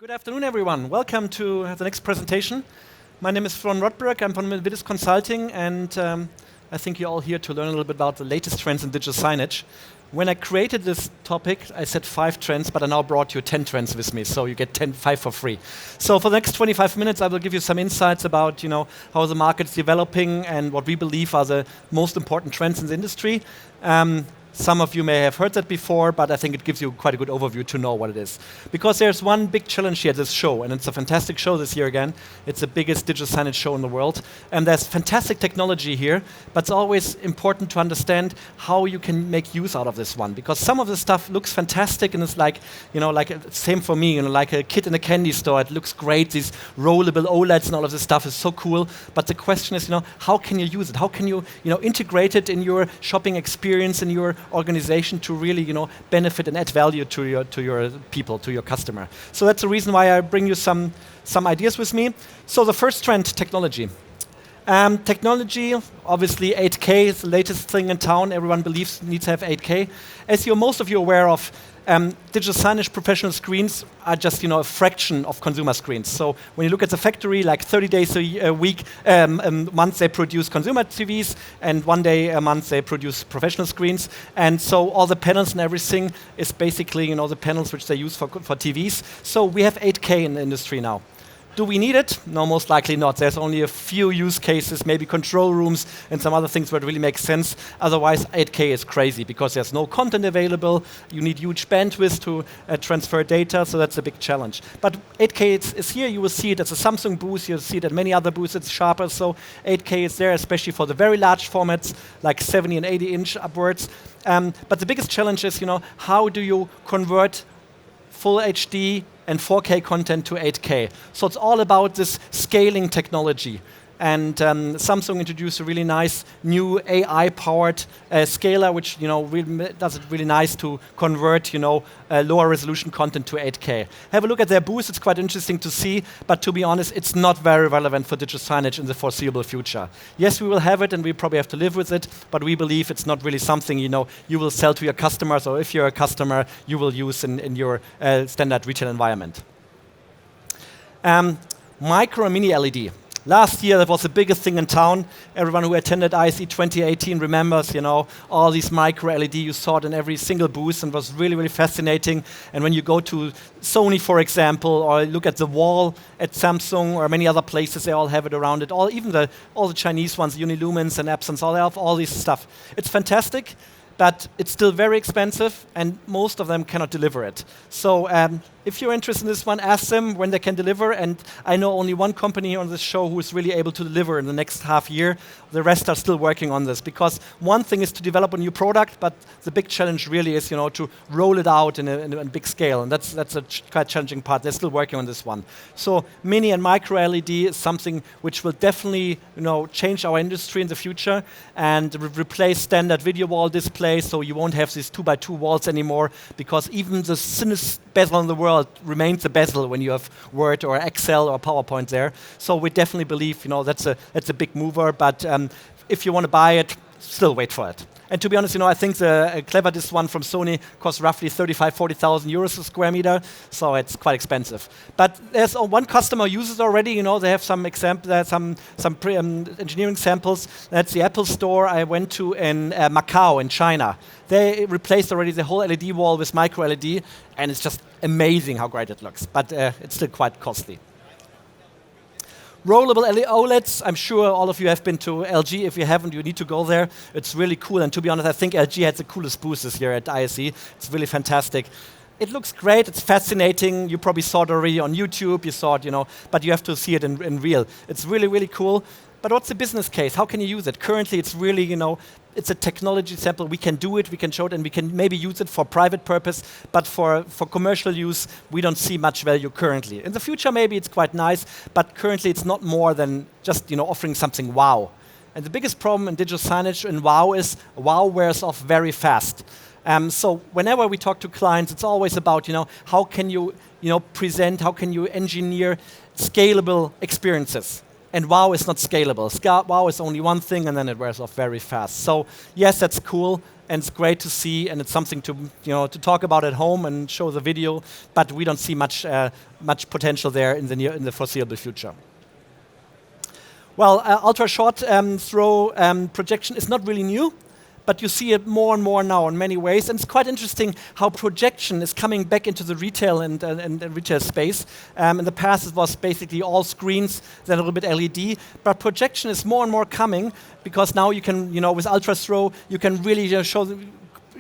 Good afternoon, everyone. Welcome to the next presentation. My name is Florian Rotberg. I'm from Vidis Consulting, and I think you're all here to learn a little bit about the latest trends in digital signage. When I created this topic, I said 5 trends, but I now brought you 10 trends with me, so you get 5 for free. So for the next 25 minutes, I will give you some insights about how the market is developing and what we believe are the most important trends in the industry. Some of you may have heard that before, but I think it gives you quite a good overview to know what it is. Because there's one big challenge here at this show, and it's a fantastic show this year again. It's the biggest digital signage show in the world. And there's fantastic technology here, but it's always important to understand how you can make use out of this one. Because some of the stuff looks fantastic, and it's like, same for me, like a kid in a candy store. It looks great, these rollable OLEDs and all of this stuff is so cool. But the question is, how can you use it? How can you, integrate it in your shopping experience, in your organization to really, benefit and add value to your people, to your customer. So that's the reason why I bring you some ideas with me. So the first trend, technology. Technology, obviously 8K is the latest thing in town. Everyone believes needs to have 8K. As most of you are aware of, digital signage professional screens are just a fraction of consumer screens. So when you look at the factory, like 30 days a week, a month they produce consumer TVs, and 1 day a month they produce professional screens. And so all the panels and everything is basically the panels which they use for TVs. So we have 8K in the industry now. Do we need it? No, most likely not. There's only a few use cases, maybe control rooms and some other things where it really makes sense. Otherwise, 8K is crazy because there's no content available. You need huge bandwidth to transfer data, so that's a big challenge. But 8K is here. You will see it at the Samsung booth. You'll see it at many other booths. It's sharper, so 8K is there, especially for the very large formats, like 70 and 80 inch upwards. But the biggest challenge is, how do you convert full HD and 4K content to 8K. So it's all about this scaling technology. And Samsung introduced a really nice new AI-powered scaler, which really does it really nice to convert lower resolution content to 8K. Have a look at their booth; it's quite interesting to see. But to be honest, it's not very relevant for digital signage in the foreseeable future. Yes, we will have it, and we probably have to live with it. But we believe it's not really something you will sell to your customers, or if you're a customer, you will use in your standard retail environment. Micro and mini LED. Last year, that was the biggest thing in town. Everyone who attended ISE 2018 remembers, all these micro LED. You saw it in every single booth, and it was really, really fascinating. And when you go to Sony, for example, or look at the wall at Samsung or many other places, they all have it around it. Even all the Chinese ones, Unilumens and Epsons, all have all this stuff. It's fantastic, but it's still very expensive, and most of them cannot deliver it. So if you're interested in this one, ask them when they can deliver. And I know only one company on this show who is really able to deliver in the next half year. The rest are still working on this, because one thing is to develop a new product, but the big challenge really is to roll it out in a big scale, and that's a quite challenging part. They're still working on this one. So mini and micro LED is something which will definitely change our industry in the future and replace standard video wall displays. So you won't have these 2x2 walls anymore, because even the thinnest bezel in the world remains a bezel when you have Word or Excel or PowerPoint there. So we definitely believe that's a big mover. But if you want to buy it, still wait for it. And to be honest, I think the CleverDisc one from Sony costs roughly 35,000–40,000 euros a square meter, so it's quite expensive. But there's one customer uses already. They have some engineering samples. That's the Apple store I went to in Macau in China. They replaced already the whole LED wall with micro LED, and it's just amazing how great it looks. But it's still quite costly. Rollable OLEDs, I'm sure all of you have been to LG. If you haven't, you need to go there. It's really cool, and to be honest, I think LG had the coolest booth this year at ISE. It's really fantastic. It looks great, it's fascinating. You probably saw it already on YouTube, you saw it, but you have to see it in real. It's really, really cool. But what's the business case? How can you use it? Currently, it's really, it's a technology sample. We can do it, we can show it, and we can maybe use it for private purpose, but for commercial use, we don't see much value currently. In the future, maybe it's quite nice, but currently it's not more than just offering something wow. And the biggest problem in digital signage and wow is wow wears off very fast. So whenever we talk to clients, it's always about how can you present, how can you engineer scalable experiences. and wow is not scalable. Wow is only one thing, and then it wears off very fast. So yes, that's cool, and it's great to see, and it's something to to talk about at home and show the video. But we don't see much potential there in the foreseeable future. Well, ultra short throw projection is not really new, but you see it more and more now in many ways. And it's quite interesting how projection is coming back into the retail and retail space. In the past, it was basically all screens, then a little bit LED. But projection is more and more coming because now you can, with ultra throw, you can really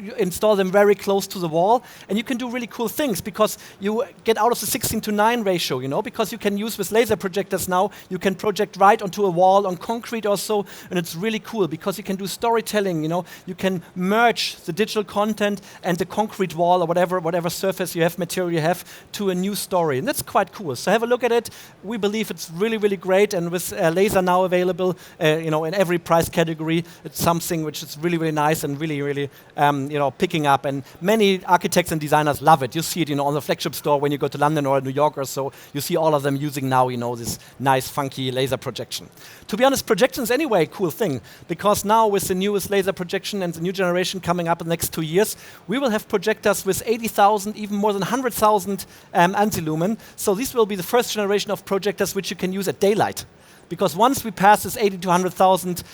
you install them very close to the wall, and you can do really cool things because you get out of the 16:9 ratio, because you can use with laser projectors now, you can project right onto a wall on concrete or so, and it's really cool because you can do storytelling, you can merge the digital content and the concrete wall or whatever surface you have, material you have, to a new story, and that's quite cool. So have a look at it. We believe it's really, really great, and with laser now available, in every price category, it's something which is really, really nice and really, really picking up, and many architects and designers love it. You see it, on the flagship store when you go to London or New York or so. You see all of them using now, this nice, funky laser projection. To be honest, projection is anyway a cool thing because now with the newest laser projection and the new generation coming up in the next 2 years, we will have projectors with 80,000, even more than 100,000 anti-lumen. So this will be the first generation of projectors which you can use at daylight. Because once we pass this 80 to 100,000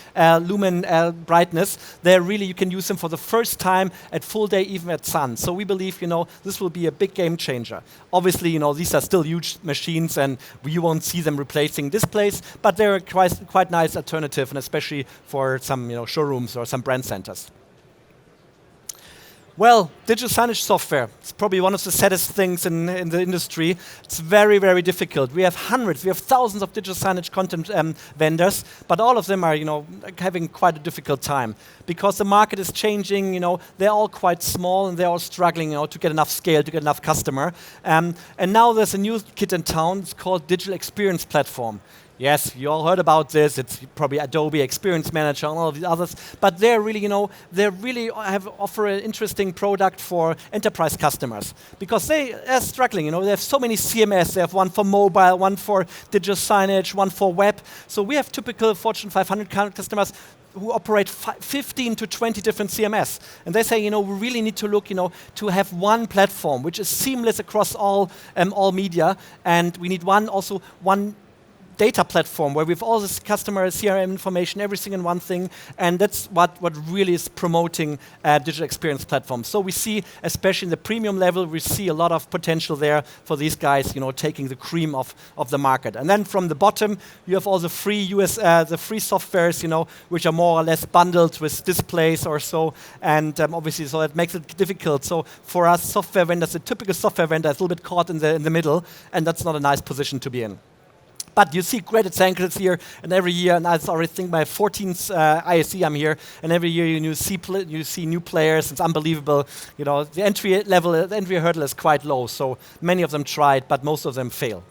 lumen brightness, you can use them for the first time at full day, even at sun. So we believe, this will be a big game changer. Obviously, these are still huge machines, and you won't see them replacing displays, but they're a quite nice alternative, and especially for some, showrooms or some brand centers. Well, digital signage software is probably one of the saddest things in the industry. It's very, very difficult. We have thousands of digital signage content vendors, but all of them are, having quite a difficult time because the market is changing. They're all quite small and they're all struggling, to get enough scale, to get enough customer. And now there's a new kid in town. It's called Digital Experience Platform. Yes, you all heard about this. It's probably Adobe Experience Manager and all of the others. But they're really, offer an interesting product for enterprise customers because they are struggling. They have so many CMS. They have one for mobile, one for digital signage, one for web. So we have typical Fortune 500 customers who operate 15 to 20 different CMS. And they say, we really need to look, to have one platform which is seamless across all media. And we need one data platform where we have all this customer CRM information, everything in one thing, and that's what really is promoting digital experience platforms. So we see, especially in the premium level, we see a lot of potential there for these guys, taking the cream of the market. And then from the bottom, you have all the free the free softwares, which are more or less bundled with displays or so, and obviously, so it makes it difficult. So for us, software vendors, a typical software vendor is a little bit caught in the middle, and that's not a nice position to be in. But you see great examples here, and every year, and I already think my 14th ISE I'm here, and every year you see new players. It's unbelievable. The entry hurdle is quite low, so many of them tried, but most of them fail.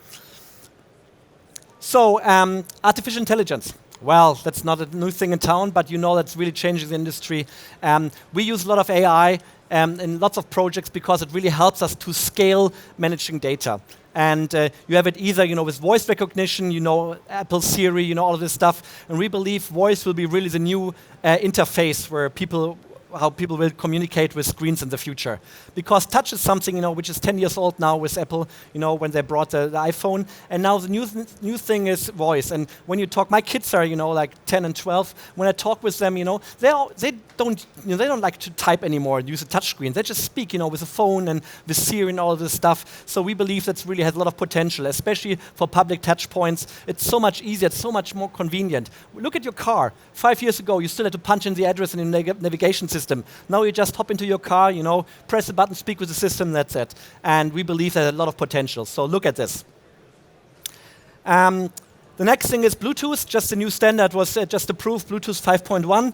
So artificial intelligence. Well, that's not a new thing in town, but that's really changing the industry. We use a lot of AI in lots of projects because it really helps us to scale managing data. And you have it either, with voice recognition, Apple Siri, all of this stuff. And we believe voice will be really the new interface where how people will communicate with screens in the future. Because touch is something, which is 10 years old now with Apple, when they brought the iPhone. And now the new thing is voice. And when you talk, my kids are, like 10 and 12. When I talk with them, they don't like to type anymore and use a touch screen. They just speak, with a phone and with Siri and all of this stuff. So we believe that really has a lot of potential, especially for public touch points. It's so much easier. It's so much more convenient. Look at your car. 5 years ago, you still had to punch in the address in the navigation system. Now you just hop into your car, press the button, speak with the system, that's it. And we believe there's a lot of potential. So look at this. The next thing is Bluetooth. Just a new standard was just approved, Bluetooth 5.1.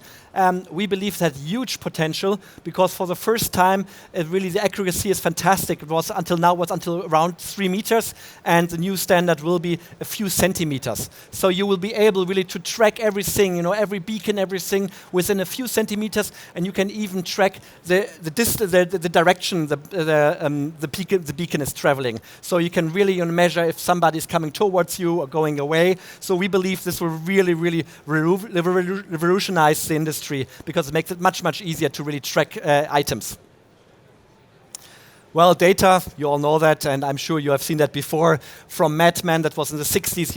we believe that huge potential because for the first time, really the accuracy is fantastic. It was until now until around 3 meters, and the new standard will be a few centimeters. So you will be able really to track everything, every beacon, everything within a few centimeters, and you can even track the direction the beacon is traveling. So you can really measure if somebody is coming towards you or going away. So we believe this will really, really revolutionize the industry because it makes it much, much easier to really track items. Well, data, you all know that, and I'm sure you have seen that before. From Mad Men, that was in the 60s,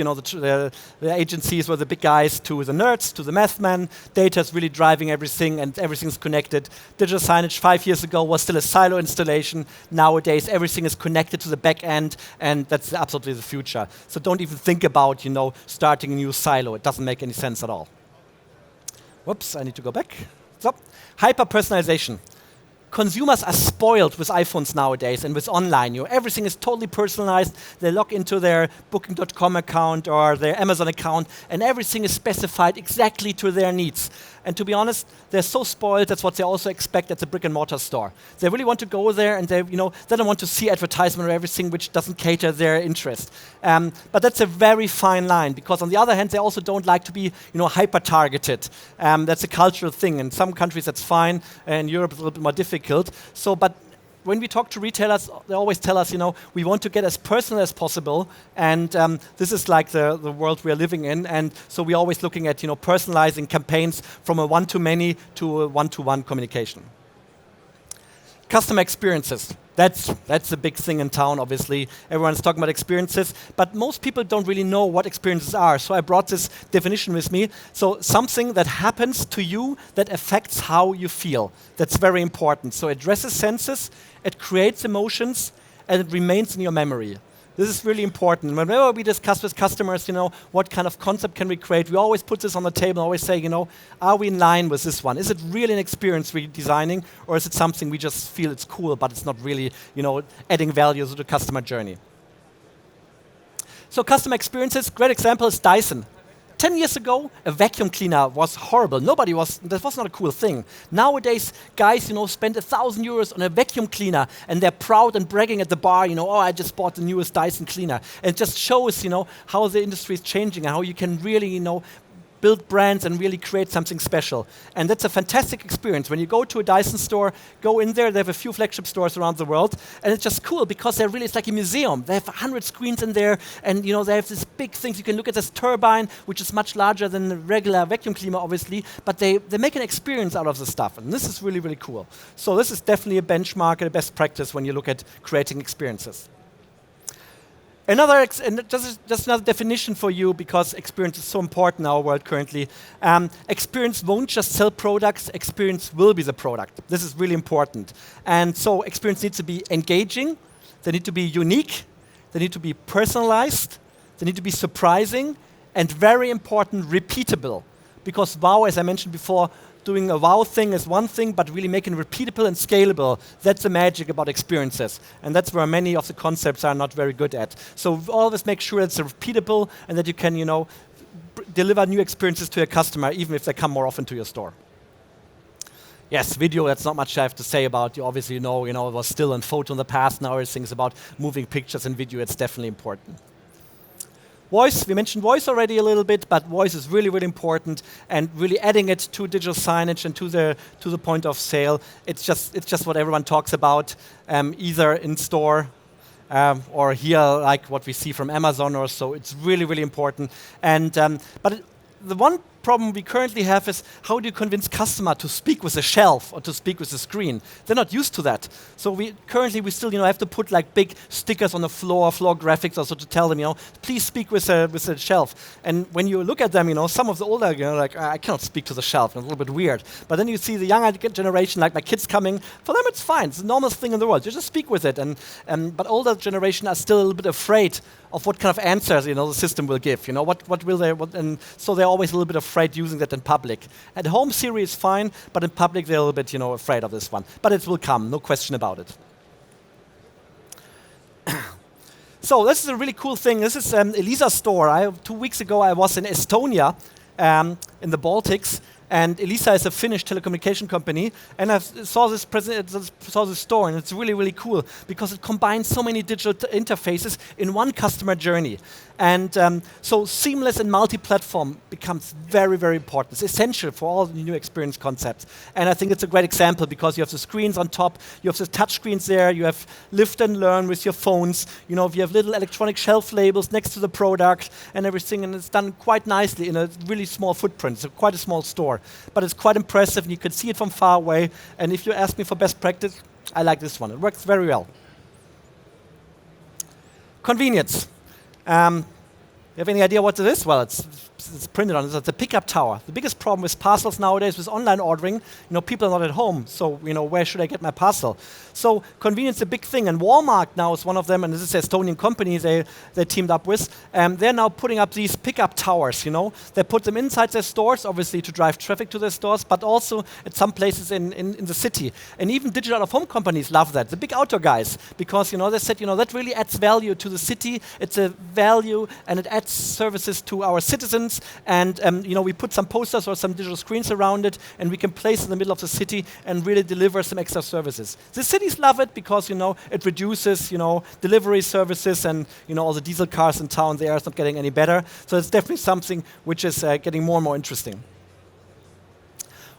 the agencies were the big guys, to the nerds, to the math men. Data is really driving everything, and everything's connected. Digital signage 5 years ago was still a silo installation. Nowadays, everything is connected to the back end, and that's absolutely the future. So don't even think about, starting a new silo. It doesn't make any sense at all. Whoops, I need to go back. So, hyper-personalization. Consumers are spoiled with iPhones nowadays and with online. Everything is totally personalized. They log into their Booking.com account or their Amazon account, and everything is specified exactly to their needs. And to be honest, they're so spoiled. That's what they also expect at the brick-and-mortar store. They really want to go there, and they don't want to see advertisement or everything which doesn't cater their interest. But that's a very fine line because, on the other hand, they also don't like to be, hyper-targeted. That's a cultural thing. In some countries, that's fine. In Europe, it's a little bit more difficult. So, but when we talk to retailers, they always tell us, we want to get as personal as possible, and this is like the world we are living in, and so we're always looking at, personalizing campaigns from a one-to-many to a one-to-one communication. Customer experiences. That's a big thing in town, obviously. Everyone's talking about experiences, but most people don't really know what experiences are. So I brought this definition with me. So something that happens to you that affects how you feel. That's very important. So it addresses senses, it creates emotions, and it remains in your memory. This is really important. Whenever we discuss with customers, what kind of concept can we create, we always put this on the table and always say, are we in line with this one? Is it really an experience we're designing, or is it something we just feel it's cool, but it's not really, adding value to the customer journey? So customer experiences, great example is Dyson. 10 years ago, a vacuum cleaner was horrible. That was not a cool thing. Nowadays, guys, spend €1,000 on a vacuum cleaner, and they're proud and bragging at the bar, oh, I just bought the newest Dyson cleaner. And it just shows, how the industry is changing and how you can really, build brands and really create something special. And that's a fantastic experience. When you go to a Dyson store, go in there, they have a few flagship stores around the world, and it's just cool because it's like a museum. They have 100 screens in there, and they have these big things. You can look at this turbine, which is much larger than the regular vacuum cleaner, obviously, but they make an experience out of the stuff, and this is really, really cool. So this is definitely a benchmark and a best practice when you look at creating experiences. Just another definition for you, because experience is so important in our world currently. Experience won't just sell products, experience will be the product. This is really important. And so experience needs to be engaging, they need to be unique, they need to be personalized, they need to be surprising, and very important, repeatable. Because wow, as I mentioned before, doing a wow thing is one thing, but really making it repeatable and scalable, that's the magic about experiences. And that's where many of the concepts are not very good at. So always make sure it's repeatable and that you can, deliver new experiences to your customer, even if they come more often to your store. Yes, video, that's not much I have to say about. You obviously know, it was still in photo in the past. Now everything's about moving pictures and video. It's definitely important. Voice, we mentioned voice already a little bit, but voice is really, really important, and really adding it to digital signage and to the point of sale. It's just what everyone talks about, either in store or here, like what we see from Amazon or so. It's really, really important. And but the one problem we currently have is how do you convince customer to speak with a shelf or to speak with a screen? They're not used to that. So we still have to put like big stickers on the floor graphics also to tell them, please speak with a shelf. And when you look at them, some of the older, like I cannot speak to the shelf. It's a little bit weird. But then you see the younger generation, like my kids coming, for them it's fine. It's the normal thing in the world. You just speak with it. But older generation are still a little bit afraid of what kind of answers the system will give. What will they? And so they're always a little bit afraid using that in public. At home, Siri is fine, but in public they're a little bit afraid of this one. But it will come, no question about it. So this is a really cool thing. This is Elisa's store. 2 weeks ago I was in Estonia, in the Baltics, And Elisa is a Finnish telecommunication company, and I saw this store, and it's really, really cool because it combines so many digital interfaces in one customer journey. And so seamless and multi-platform becomes very, very important. It's essential for all the new experience concepts. And I think it's a great example because you have the screens on top, you have the touch screens there, you have lift and learn with your phones, you have little electronic shelf labels next to the product and everything, and it's done quite nicely in a really small footprint. It's quite a small store, but it's quite impressive, and you can see it from far away. And if you ask me for best practice, I like this one. It works very well. Convenience. You have any idea what it is? Well, it's printed on it. It's a pickup tower. The biggest problem with parcels nowadays with online ordering, people are not at home. So, where should I get my parcel? So convenience is a big thing. And Walmart now is one of them, and this is an Estonian company they teamed up with. They're now putting up these pickup towers, They put them inside their stores, obviously to drive traffic to their stores, but also at some places in the city. And even digital out-of-home companies love that, the big outdoor guys, because, they said, that really adds value to the city. It's a value, and it adds services to our citizens. And we put some posters or some digital screens around it, and we can place it in the middle of the city and really deliver some extra services. The cities love it because it reduces delivery services, and all the diesel cars in town, the air is not getting any better. So it's definitely something which is getting more and more interesting.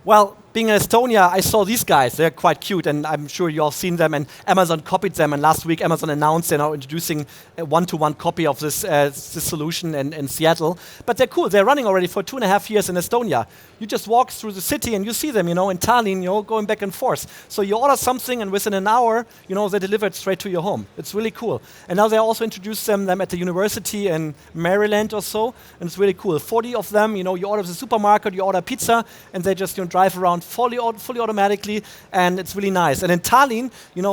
Well, being in Estonia, I saw these guys. They're quite cute, and I'm sure you all seen them, and Amazon copied them, and last week Amazon announced they're now introducing a one-to-one copy of this solution in Seattle. But they're cool. They're running already for 2.5 years in Estonia. You just walk through the city, and you see them, in Tallinn, going back and forth. So you order something, and within an hour, they deliver it straight to your home. It's really cool. And now they also introduced them at the university in Maryland or so, and it's really cool. 40 of them, you order at the supermarket, you order pizza, and they just drive around fully automatically, and it's really nice. And in Tallinn,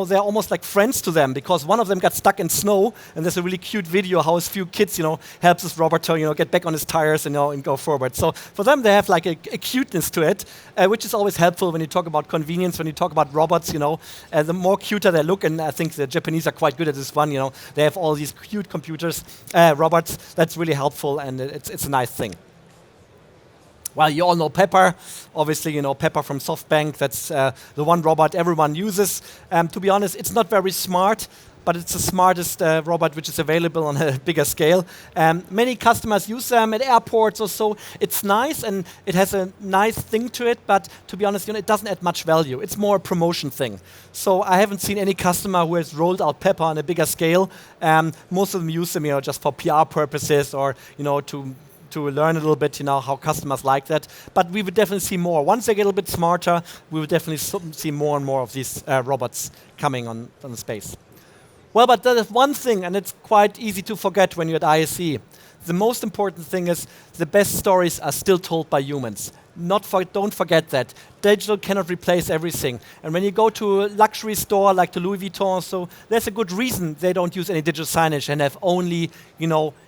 they're almost like friends to them because one of them got stuck in snow, and there's a really cute video how his few kids, helps this Roberto, get back on his tires and go forward. So for them, they have like a cuteness to it, which is always helpful when you talk about convenience, when you talk about robots, the more cuter they look, and I think the Japanese are quite good at this one, they have all these cute computers, robots, that's really helpful, and it's a nice thing. Well, you all know Pepper. Obviously, Pepper from SoftBank. That's the one robot everyone uses. To be honest, it's not very smart, but it's the smartest robot which is available on a bigger scale. Many customers use them at airports or so. It's nice, and it has a nice thing to it, but to be honest, it doesn't add much value. It's more a promotion thing. So I haven't seen any customer who has rolled out Pepper on a bigger scale. Most of them use them, just for PR purposes or, to learn a little bit, how customers like that. But we would definitely see more. Once they get a little bit smarter, we will definitely see more and more of these robots coming on the space. Well, but there is one thing, and it's quite easy to forget when you're at ISE. The most important thing is the best stories are still told by humans. Don't forget that. Digital cannot replace everything. And when you go to a luxury store like the Louis Vuitton, so there's a good reason they don't use any digital signage and have only,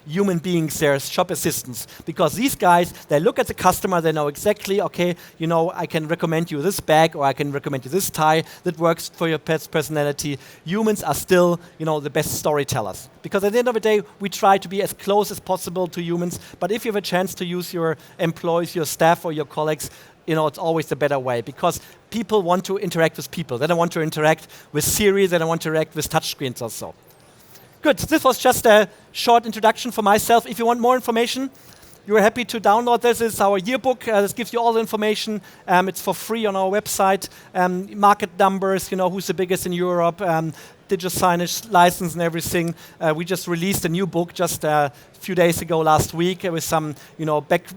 human beings there as shop assistants. Because these guys, they look at the customer, they know exactly, okay, I can recommend you this bag or I can recommend you this tie that works for your pet's personality. Humans are still, the best storytellers. Because at the end of the day, we try to be as close as possible to humans. But if you have a chance to use your employees, your staff, or your colleagues, it's always the better way because people want to interact with people. They don't want to interact with Siri. They don't want to interact with touchscreens also. Good. This was just a short introduction for myself. If you want more information, you're happy to download this. It's our yearbook. This gives you all the information. It's for free on our website. Market numbers, who's the biggest in Europe, digital signage license and everything. We just released a new book just a few days ago, last week, with some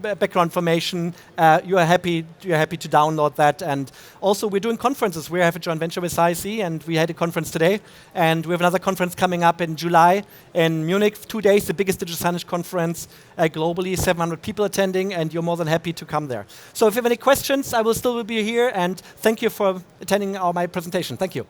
background information. You're happy to download that. And also, we're doing conferences. We have a joint venture with ISE, and we had a conference today. And we have another conference coming up in July in Munich, 2 days, the biggest digital signage conference globally, 700 people attending, and you're more than happy to come there. So if you have any questions, I will still be here, and thank you for attending my presentation. Thank you.